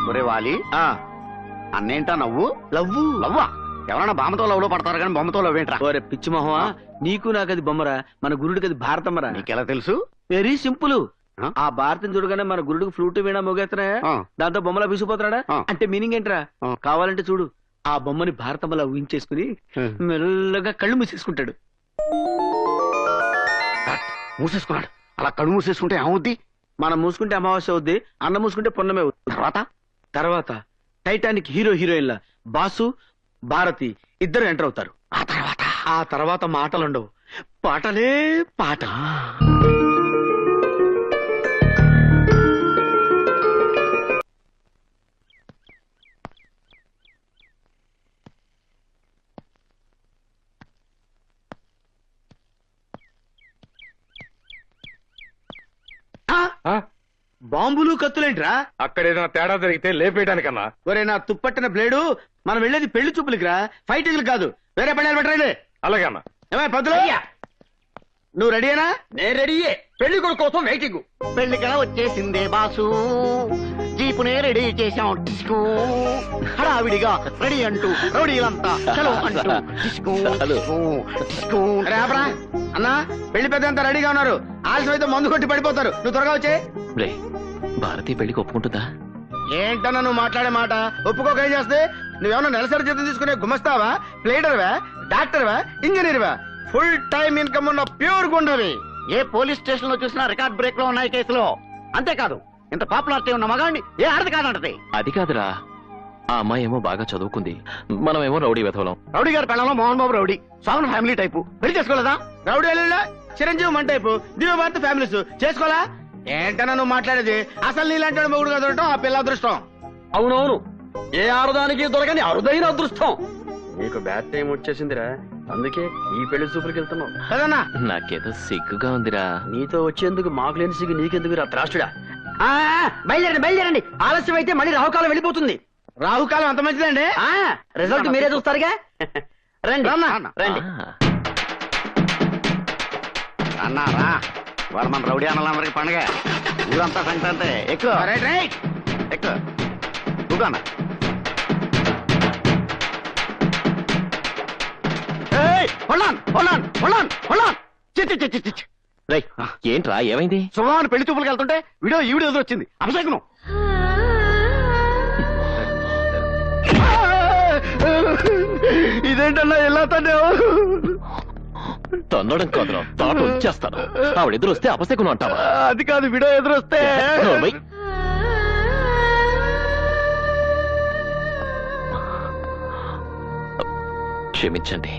ఒరే వాలి అన్నేంటా నవ్వు? లవ్వా? ఎవరన్నా బామ్మతో లవ్లో పడతారు కానీ బొమ్మతో లవ్ ఏంట్రా? ఓరే పిచ్చి మొహమా, నీకు నాకది బొమ్మరా, మన గురుడికి అది భారతమ్మరా. నీకెలా తెలుసు? Very simple. ఆ భారతం చూడగానే మన గురుడికి ఫ్లూట్ వీణా మోగేస్తున్నా, దాంతో బొమ్మలా విసిపోతున్నాడా అంటే మీనింగ్ ఏంట్రా? కావాలంటే చూడు, ఆ బొమ్మని భారతమ్మలా ఊహించేసుకుని మెల్లగా కళ్ళు మూసేసుకుంటాడు. మూసేసుకున్నాడు. అలా కళ్ళు మూసేసుకుంటే ఏమవుద్ది? మనం మూసుకుంటే అమావాస్య అవుద్ది, అన్న మూసుకుంటే పున్నమే అవుద్ది. తర్వాత టైటానిక్ హీరో హీరోయిన్ల బాసు భారతి ఇద్దరు ఎంటర్ అవుతారు. ఆ తర్వాత మాటలుండవు, పాటలే పాట. బాంబులు కత్తులేంట్రా? అక్కడ ఏదైనా తేడా జరిగితే లేపేయడానికన్నా. ఒరే నా తుప్పట్టిన బ్లేడు, మనం వెళ్ళేది పెళ్లి చూపులకి రా, ఫైటింగ్లు కాదు. వేరే పడాలి పెట్టండి. అలాగే అన్న. ఏమై పద్దులు, నువ్వు రెడీనా? నేను రెడీయే. పెళ్లి కొడుకు కోసం వెయిటింగ్. పెళ్లికడ వచ్చేసిందే బాసు, జీపునే రెడీ చేశాం. డిస్కో హడావిడిగా రెడీ అంటూ రౌడీలంతా చలో అంటూ డిస్కో డిస్కో. అన్నా పెళ్లి పెద్ద అంతా రెడీగా ఉన్నారు, ఆలస్యం అయితే మందు కొట్టి పడిపోతారు. నువ్వు త్వరగా వచ్చే. భారతి పెళ్లికి ఒప్పుకుంటుందా? ఏంటన్నా నువ్వు మాట్లాడే మాట? ఒప్పుకోక ఏం చేస్తే? నువ్వేమన్నా నెలసరి జీతం తీసుకునే గుమస్తావా, ప్లేడర్వా, డాక్టర్వా, ఇంజనీర్వా? ఫుల్ టైమ్ ఇన్కమ్ ఉన్న ప్యూర్ గుండవి. ఏ పోలీస్ స్టేషన్ లో చూసినా రికార్డ్ బ్రేక్ లో ఉన్నాయి కేసులో. అంతేకాదు, ఇంత పాపులారిటీ ఉన్న మగాడిని ఏ ఆడది కాదంటది. అది కాదురా, ఆ అమ్మాయి ఏమో బాగా చదువుకుంది, మనమేమో రౌడీ వెధవలం. రౌడీ గారి పెళ్ళంలో Mohan Babu rowdy, సాగున్ family type. పెళ్లి చేసుకోలేదా? రౌడీ చిరంజీవి మన టైపు, దివ్యభారతి ఫ్యామిలీస్. చేసుకోవాలా? ఏంటన్నా నువ్వు మాట్లాడేది? అసలు నీలాంటి మొగుడు దొరకటం ఆ పిల్ల అదృష్టం. అవునవును, ఏ ఆరుదానికి దొరకని అరుదైన అదృష్టం. నీకు బ్యాడ్ టైం వచ్చేసిందిరా, అందుకే ఈ పెళ్లి చూపులకి వెళ్తున్నావు కదన్నా. నాకేదో సిగ్గుగా ఉందిరా. నీతో వచ్చేందుకు మాకు లేని సిగ్గు నీకెందుకు రా త్రాష్టుడా? బయలుదేరండి. ఆలస్యం అయితే మళ్ళీ రాహుకాలం వెళ్ళిపోతుంది. రాహుకాలం అంత మంచిదండి. రిజల్ట్ మీరే చూస్తారుగా. రండి రండి. అన్నారా వాడు మన రౌడీ అన్నలందరికి పండుగ, ఊరంతా సంక్రాంతి. ఎక్కువ ఎక్కువ కూకన్నా. ఏంట్రా ఏమైంది? శుభమాని పెళ్లి చూపులకు వెళ్తుంటే వీడియో ఈవిడ ఎదురొచ్చింది. అభిషేకం ఇదేంటన్నా ఎలా తన్నడం కాదురా, తాట వచ్చేస్తాను. ఆవిడ ఎదురొస్తే అపశకునం అంటావా? అది కాదు, వీడియో ఎదురొస్తే. క్షమించండి,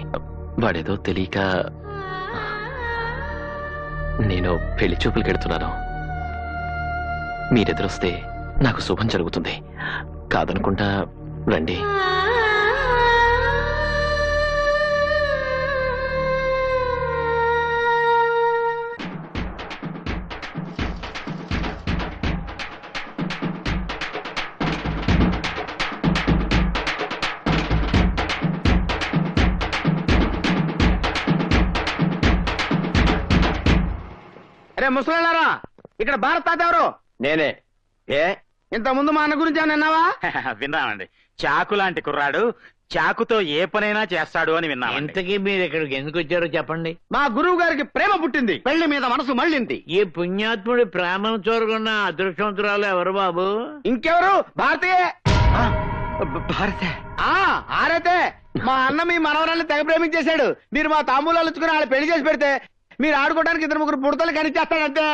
వాడేదో తెలియక. నేను పెళ్లి చూపులకు వెళ్తున్నాను, మీరెదురొస్తే నాకు శుభం జరుగుతుంది. కాదనుకుంటా రండి. అరే ముసలారా, ఇక్కడ భారత్ తాత ఎవరు? నేనే. ఏ ఇంత ముందు మా అన్న గురించి ఏమన్నా విన్నావా? విన్నామండి. చాకు లాంటి కుర్రాడు, చాకుతో ఏ పనైనా చేస్తాడు అని విన్నా. ఇంతకీ మీరు ఇక్కడికి ఎందుకు వచ్చారో చెప్పండి. మా గురువు గారికి ప్రేమ పుట్టింది, పెళ్లి మీద మనసు మళ్ళింది. ఈ పుణ్యాత్ముడి ప్రేమను చోరుకున్న అదృష్టవంతురాలు ఎవరు బాబు? ఇంకెవరు? భారతీయ. ఆరైతే మా అన్న మీ మనవరాన్ని తెగ ప్రేమించేశాడు. మీరు మా తాంబూలాలు ఇచ్చుకుని వాళ్ళు పెళ్లి చేసి పెడితే మీరు ఆడుకోవడానికి ఇద్దరు ముగ్గురు పుడతలు కనిచేస్తాడంటే.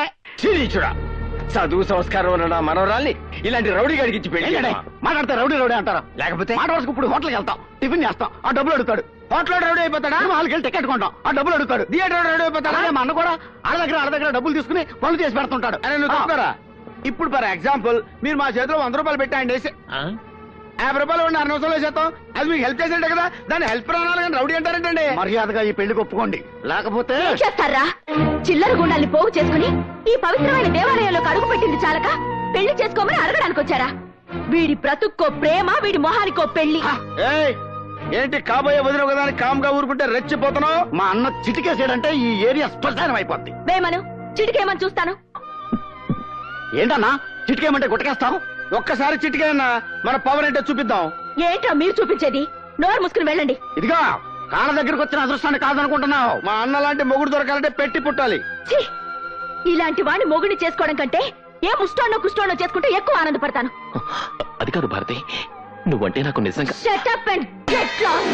చదువు సంస్కారం ఉన్న మనవరాల్ని ఇలాంటి రౌడీ గడికి ఇచ్చి పెళ్లి మాట్లాడతా. రౌడీ అంటారా? లేకపోతే మాట వరకు ఇప్పుడు హోటల్కి వెళ్తాం, టిఫిన్ చేస్తాం, ఆ డబ్బులు అడుగుతాడు. హోటల్ రౌడీ అయిపోతాడా? వాళ్ళకి వెళ్ళి టికెట్ కొంటాం, ఆ డబ్బులు అడుగుతాడు. థియేటర్ రౌడీ అయిపోతాడా? మా అన్న కూడా వాళ్ళ దగ్గర డబ్బులు తీసుకుని పనులు చేసి పెడుతుంటాడు. అరే నువ్వు తప్పుకోరా. ఇప్పుడు ఫర్ ఎగ్జాంపుల్ మీరు మా చేతిలో 100 రూపాయలు పెట్టాయండి, 50 రూపాయలు 6 నిమిషాలు చేస్తాం. అది మీకు హెల్ప్ చేసేట కదా, దాన్ని హెల్ప్ రావాలి కానీ రౌడీ అంటారంటండి. మర్యాదగా ఈ పెళ్లికి ఒప్పుకోండి, లేకపోతే చేస్తారా? చిల్లర గుండాల్ని పోగు చేసుకుని ఈ పవిత్రమైన దేవాలయంలోకి అడుగు పెట్టింది చాలక పెళ్లి చేసుకోమని అడగడానికి వచ్చారా? వీడి బ్రతుక్కో ప్రేమ, వీడి మొహానికో పెళ్లి. ఏంటి కాబోయే వదిన ఒకదానికి కామ్గా ఊరుకుంటే రెచ్చిపోతున్నావు? మా అన్న చిటికేసాడంటే ఈ ఏరియా స్పష్టం అయిపోద్ది. వేమను చిటికేమని చూస్తాను. ఏంటన్నా చిటికేయమంటే గుట్టకేస్తావు? ఒక్కసారి చిటికేనా మన పవర్ ఏంటో చూపిద్దాం. ఏంటో మీరు చూపించేది? నోరు మూసుకుని వెళ్ళండి. ఇదిగో కాళ్ళ దగ్గరికి వచ్చిన అదృష్టాన్ని కాదనుకుంటున్నావు. మా అన్న లాంటి మొగుడు దొరకాలంటే పెట్టి పుట్టాలి. ఛీ! ఇలాంటి వాడిని మొగుడిని చేసుకోవడం కంటే ఏ ముష్టోనో కుష్టోనో చేసుకుంటే ఎక్కువ ఆనందపడతాను. అది కాదు భారతి, నువ్వంటే నాకు నిజంగా. Shut up and get lost.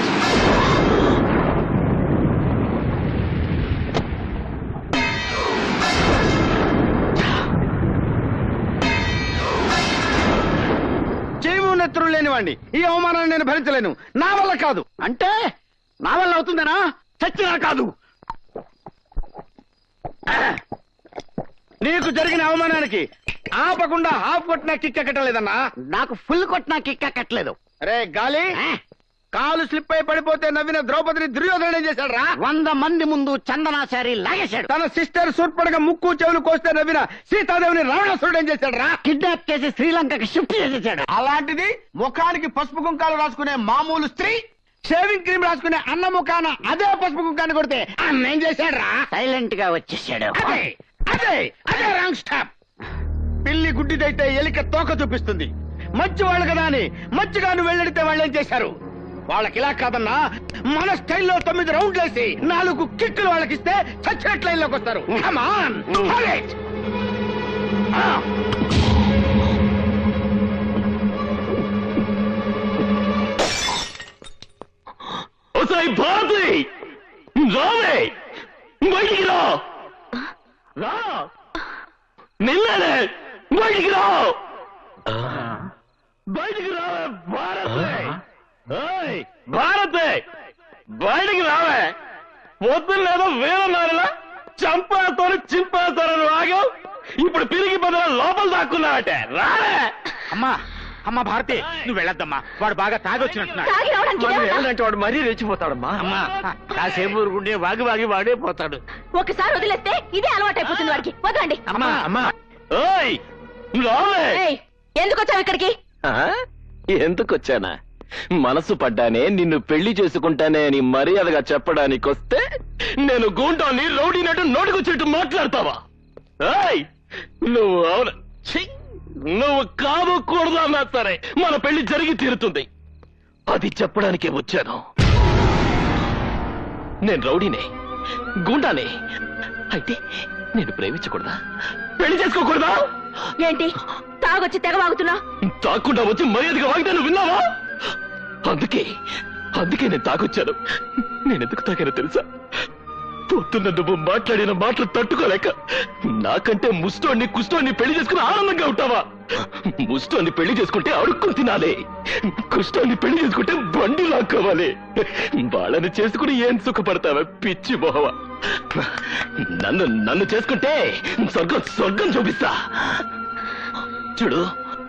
చెవు నెత్తురు లేనివాడిని ఈ అవమానాన్ని నేను భరించలేను. నా వల్ల కాదు. అంటే నా వల్ల అవుతుందనా? చచ్చినా కాదు. నీకు జరిగిన అవమానానికి ఆపకుండా హాఫ్ కొట్టినా కిక్ ఎక్కటలేదన్నా. నాకు ఫుల్ కొట్టినా కిక్క కట్టలేదు. రే గాలి, కాలు స్లిప్ అయి పడిపోతే నవ్విన ద్రౌపదిని దుర్యోధనుడు ఏం చేశాడు రా? 100 మంది ముందు చందనాచారి లాగేశాడు. తన సిస్టర్ సూర్పడగా ముక్కు చెవులు కోస్తే నవ్విన సీతాదేవిని రావణాసురుడు ఏం చేశాడు రా? కిడ్నాప్ చేసి శ్రీలంకకి షిఫ్ట్ చేసేసాడు. అలాంటిది ముఖానికి పసుపు కుంకాలు రాసుకునే మామూలు స్త్రీ షేవింగ్ క్రీమ్ రాసుకునే అన్న ముఖాన అదే పసుపు కుంకాన్ని కొడితే అన్న ఏం చేశాడు రా? సైలెంట్ గా వచ్చేసాడు. అదే అదే అదే రాంగ్ స్టాప్. పిల్లి గుడ్డిదైతే ఎలిక తోక చూపిస్తుంది. మంచి వాళ్ళు కదా అని మంచిగా నువ్వు వెళ్ళడితే వాళ్ళు ఏం చేశారు? వాళ్ళకి ఇలా కాదన్నా, మన స్టైల్లో 9 రౌండ్లు వేసి 4 కిక్కులు వాళ్ళకిస్తే చచ్చినట్టు లైన్లోకి వస్తారు. Come on, hold it. Bharati రావే, బయటికి రా. రా నిన్ననే బయటికి రా. బయటికి రావే భారతి. భారతి బయటికి రావే. పొద్దున్న లేదో వీరన్నారులా చంపేస్తాను చింపేస్తారని ఆగావు. ఇప్పుడు పిరిగి బదులు లోపల దాక్కున్నావటే. రావే. అమ్మా అమ్మా భారతి, నువ్వు వెళ్ళొద్దమ్మా. వాడు బాగా తాగొచ్చినట్టున్నాడు. తాగి రావడానికి ఇదే ఉందా? ఎవరంటే వాడు మరీ రెచ్చిపోతాడమ్మా. అమ్మా కాసేపు ఊరుకుంటే వాగి వాగి వాడే పోతాడు. ఒకసారి వదిలేస్తే ఇదే అలవాటైపోతుంది వాడికి. వదలండి. అమ్మా అమ్మా ఓయ్ రావే. ఏయ్, ఎందుకు వచ్చావు ఇక్కడికి? ఎందుకు వచ్చానా? మనసు పడ్డానే నిన్ను పెళ్లి చేసుకుంటానే అని మర్యాదగా చెప్పడానికి వస్తే నేను గూంటాన్ని రౌడీనట్టు నోటికొచ్చేట్టు మాట్లాడతావా? ఏయ్, నువ్వు అవును ఛీ, నువ్వు కాదు కూడదు అన్నా సరే మన పెళ్లి జరిగి తీరుతుంది. అది చెప్పడానికే వచ్చాను. నేను రౌడీనే, గూండానే. అయితే నేను ప్రేమించకూడదా? పెళ్లి చేసుకోకూడదా? ఏంటి తాగొచ్చి తెగ వాగుతున్నా? తాకుండా వచ్చి మర్యాదగా వాగితే విన్నావా? అందుకే నేను తాగొచ్చాను. నేనెందుకు తాగానో తెలుసా? పొద్దున్న నువ్వు మాట్లాడిన మాటలు తట్టుకోలేక నాకంటే ముష్టోన్ని కుష్టోన్ని పెళ్లి చేసుకుని ఆనందంగా ఉంటావా? ముష్టోన్ని పెళ్లి చేసుకుంటే అడుక్కుని తినాలి, కుష్టోన్ని పెళ్లి చేసుకుంటే బండి లాక్కోవాలి. వాళ్ళని చేసుకుని ఏం సుఖపడతావా పిచ్చి మొహవా? నన్ను చేసుకుంటే స్వర్గం చూపిస్తా. చూడు,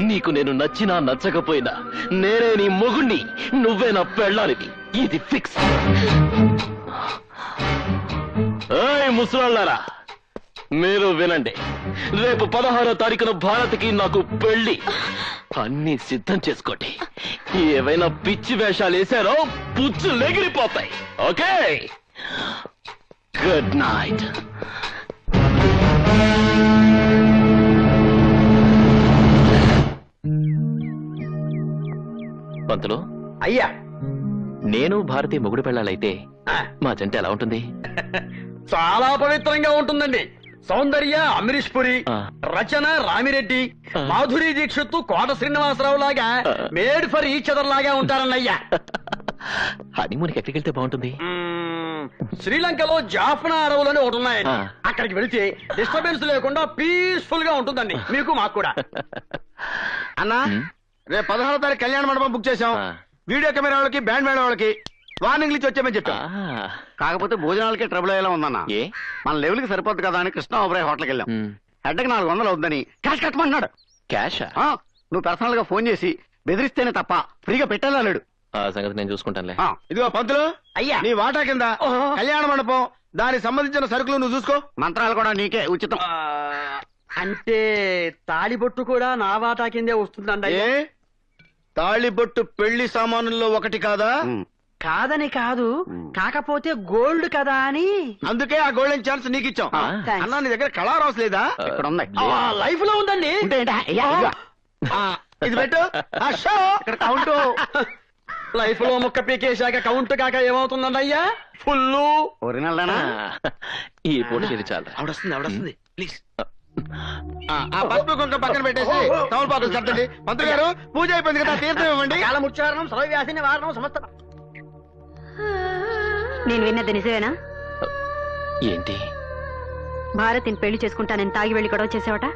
నీకు నేను నచ్చినా నచ్చకపోయినా నేనే నీ మొగుణ్ణి, నువ్వే నా పెళ్ళానివి. ఇది ఫిక్స్. ఏయ్ ముసలాళ్ళారా, మీరు వినండి. రేపు 16వ తారీఖున భారత్కి నాకు పెళ్లి. అన్ని సిద్ధం చేసుకోండి. ఏవైనా పిచ్చి వేషాలు వేశారో పుచ్చు లెగిరిపోతాయి. Okay, good night. పంతులు అయ్యా, నేను భారతి మొగుడు పెళ్ళాలైతే మా జంట ఎలా ఉంటుంది? చాలా పవిత్రంగా ఉంటుందండి. సౌందర్య అమరీష్ పురి, ఆ. రచన రామిరెడ్డి, ఆ. మాధురి దీక్షిత్ కోట శ్రీనివాసరావు లాగా ఆ. మేడ్ ఫర్ ఈచ్ అదర్ లాగా ఉంటారన్నయ్యా. హనీమూన్కి ఎక్కడికి వెళ్తే బాగుంటుంది? శ్రీలంకలో జాఫ్నా అడవులని ఒకటి ఉన్నాయండి. ఆ. అక్కడికి వెళ్తే డిస్టర్బెన్స్ లేకుండా పీస్ఫుల్ గా ఉంటుందండి. మీకు మాకు కూడా. అన్నా, ఉమ్. రేపు 16వ తారీఖు కళ్యాణ మండపం బుక్ చేశాం. ఆ. వీడియో కెమెరా వాళ్ళకి, బ్యాండ్ మేళ వాళ్ళకి వార్నింగ్ ఇచ్చి వచ్చామని చెప్పాం. ఆ, కాకపోతే భోజనాలకే ట్రబుల్ అయ్యేలా ఉందన్న. ఏ? మన లెవెల్ కి సరిపోద్ది కదా అని కృష్ణ ఓబ్రాయ్ హోటల్కి వెళ్ళాం. ఉమ్. హెడ్కి 400 అవుద్దని క్యాష్ కట్టమంటున్నాడు. క్యాషా? ఆ, నువ్వు పర్సనల్ గా ఫోన్ చేసి బెదిరిస్తేనే తప్ప ఫ్రీగా పెట్టాలేడు. ఆ సంగతి నేను చూసుకుంటానులే. ఇదిగో పంతులు, అయ్యా, నీ వాటా కింద ఓహో. కళ్యాణ మండపం, దానికి సంబంధించిన సరుకులు నువ్వు చూసుకో. మంత్రాలు కూడా నీకే ఉచితం. అంటే తాళిబొట్టు కూడా నా వాటా కిందే వస్తుందండి. ఏ తాళిబొట్టు పెళ్లి సామానుల్లో ఒకటి కాదా? కాదని కాదు, కాకపోతే గోల్డ్ కదా అని. అందుకే ఆ గోల్డెన్ ఛాన్స్ నీకు ఇచ్చాం. ఆ. అన్నా, నీ దగ్గర కళారాసు లేదా? ఇక్కడ ఉంది. లైఫ్ లో ఉందండి. ఉంటే ఏంటా? అయ్యా, ఇదిగో. ఇది పెట్టు ఇక్కడ కౌంటు. లైఫ్ లో ముక్క పీకేశాక కౌంట్ కాక ఏమవుతుందండి ఫుల్లు. ఒరిజినల్దానా? ఈ పూట ఇది చాలు. ఆవిడొస్తుంది ప్లీజ్. ఆ పసుపు కుంకుమ పక్కన పెట్టేసి తమలపాకులు చట్టండి. మంత్రి గారు పూజ అయిపోయింది కదా, తీర్థం ఇవ్వండి. కాలముచ్చారణం సర్వవ్యాసిని వారణం సమస్త. నేను విన్నది నిజమేనా? ఏంటి? భారతిని పెళ్లి చేసుకుంటానని తాగి వెళ్లి గొడవ చేసావట.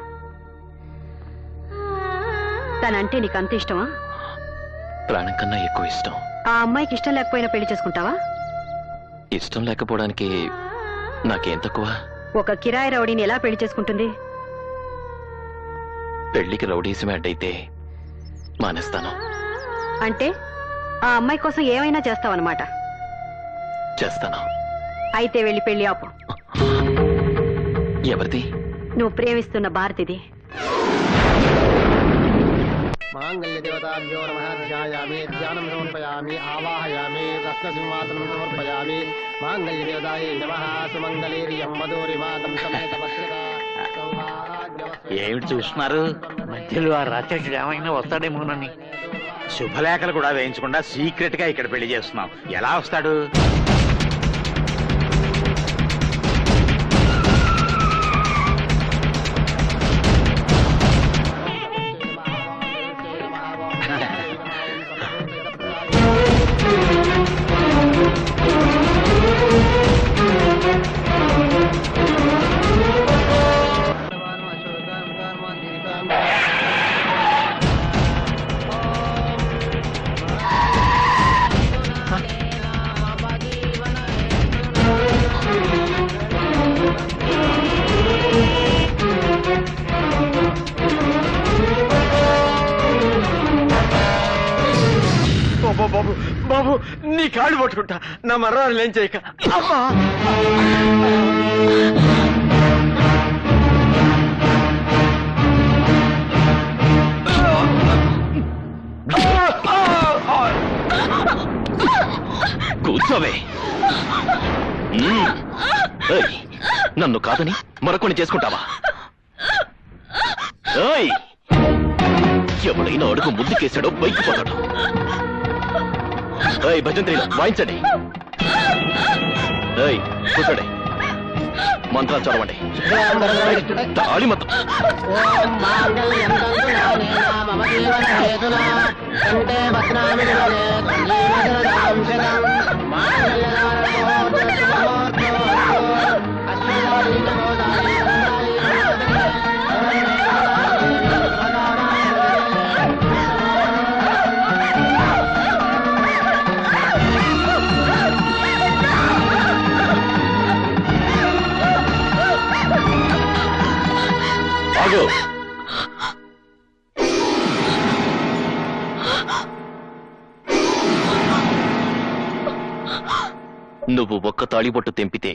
తనంటే నీకు అంత ఇష్టమా? ప్రాణం కన్నా ఎక్కువ ఇష్టం. ఆ అమ్మాయికి ఇష్టం లేకపోయినా పెళ్లి చేసుకుంటావా? ఇష్టం లేకపోవడానికి నాకేం తక్కువ? ఒక కిరాయి రౌడీని ఎలా పెళ్లి చేసుకుంటుంది? పెళ్లికి రౌడీసం అడ్డైతే మానేస్తాను. అంటే ఆ అమ్మాయి కోసం ఏమైనా చేస్తావన్నమాట. చేస్తాను. అయితే వెళ్ళి పెళ్లి ఆపు. ఎవరిది? నువ్వు ప్రేమిస్తున్న భారతిది. మాంగళ్య దేవతాభ్యో నమః. ధ్యాయామి, ధ్యానం సమర్పయామి, ఆవాహయామి, రత్నసింహాసనం సమర్పయామి. మాంగళ్య దేవతాయే నమః. సుమంగళీర్యం మధురిమాతం సమేత పత్రికా సౌభాగ్యవస్తు. ఏమిటి చూస్తున్నారు? మధ్యలో ఆ రాక్షసుడు ఏమైనా వస్తాడేమోనని. శుభలేఖలు కూడా వేయించకుండా సీక్రెట్ గా ఇక్కడ పెళ్లి చేస్తున్నాం. ఎలా వస్తాడు? బాబు బాబు నీ కాళ్ళు పట్టుకుంటా, నా మర్రాలు ఏం చేయక. అమ్మా కూర్చోవే. ఏయ్, నన్ను కాదని మరొకని చేసుకుంటావా? ఏయ్, ఎవడైనా అడుగు ముందుకేసాడో బైక్ పోతాడు. ఏయ్ భజంత్రి వాయించండి. ఏయ్ కూర్చోండి. మంత్రాలు చదవండి. తాళి మొత్తం. ఓం మాంగళ్యం తంతునానేన మమ జీవన హేతునా కంఠే బధ్నామి శివనే సంజీవజనదాం శతం. ఆగు. నువ్వు ఒక్క తాళిబొట్టు తెంపితే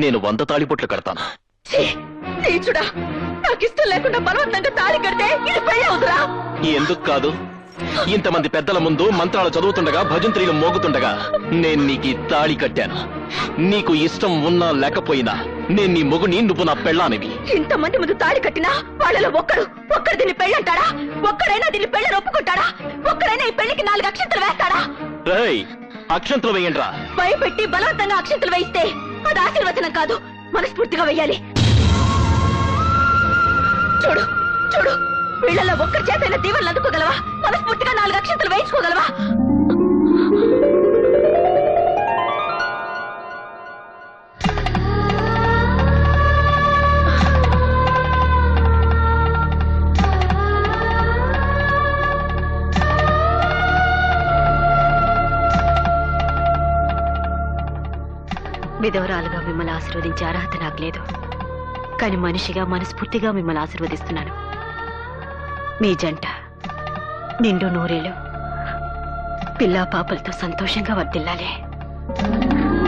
నేను 100 తాళిబొట్లు కడతాను. నీచుడా, నాకు ఇష్టం లేకుండా బలవంతంగా తాళి కడితే ఇది పెళ్లి అవుతురా? ఎందుకు కాదు? ఇంతమంది పెద్దల ముందు మంత్రాలు చదువుతుండగా, భజంత్రీలు మోగుతుండగా నేను నీకు తాళి కట్టాను. నీకు ఇష్టం ఉన్నా లేకపోయినా నేను నీ మొగుని, నువ్వు నా పెళ్ళానివి. ఇంతమంది ముందు తాళి కట్టినా వాళ్ళలో ఒక్కడు దీన్ని పెళ్ళంటాడా? ఒక్కడైనా దీన్ని పెళ్లి ఒప్పుకుంటాడా? ఒక్కడైనా ఈ పెళ్లికి 4 అక్షంతలు వేస్తాడా? రేయ్, అక్షంతలు వేయండ్రా. భయపెట్టి బలవంతంగా అక్షంతలు వేయిస్తే అది ఆశీర్వచనం కాదు, మనస్ఫూర్తిగా వెయ్యాలి. చూడు చూడు, వీళ్ళలో ఒక్కరి చేతైనా దీవెనలు అందుకోగలవా? మనస్ఫూర్తిగా 4 అక్షంతలు వేయించుకోగలవా? విధవరాలుగా మిమ్మల్ని ఆశీర్వదించే అర్హత నాకు లేదు, కానీ మనిషిగా మనస్ఫూర్తిగా మిమ్మల్ని ఆశీర్వదిస్తున్నాను. మీ జంట నిండు నూరేళ్ళు పిల్లా పాపలతో సంతోషంగా వర్ధిల్లాలి.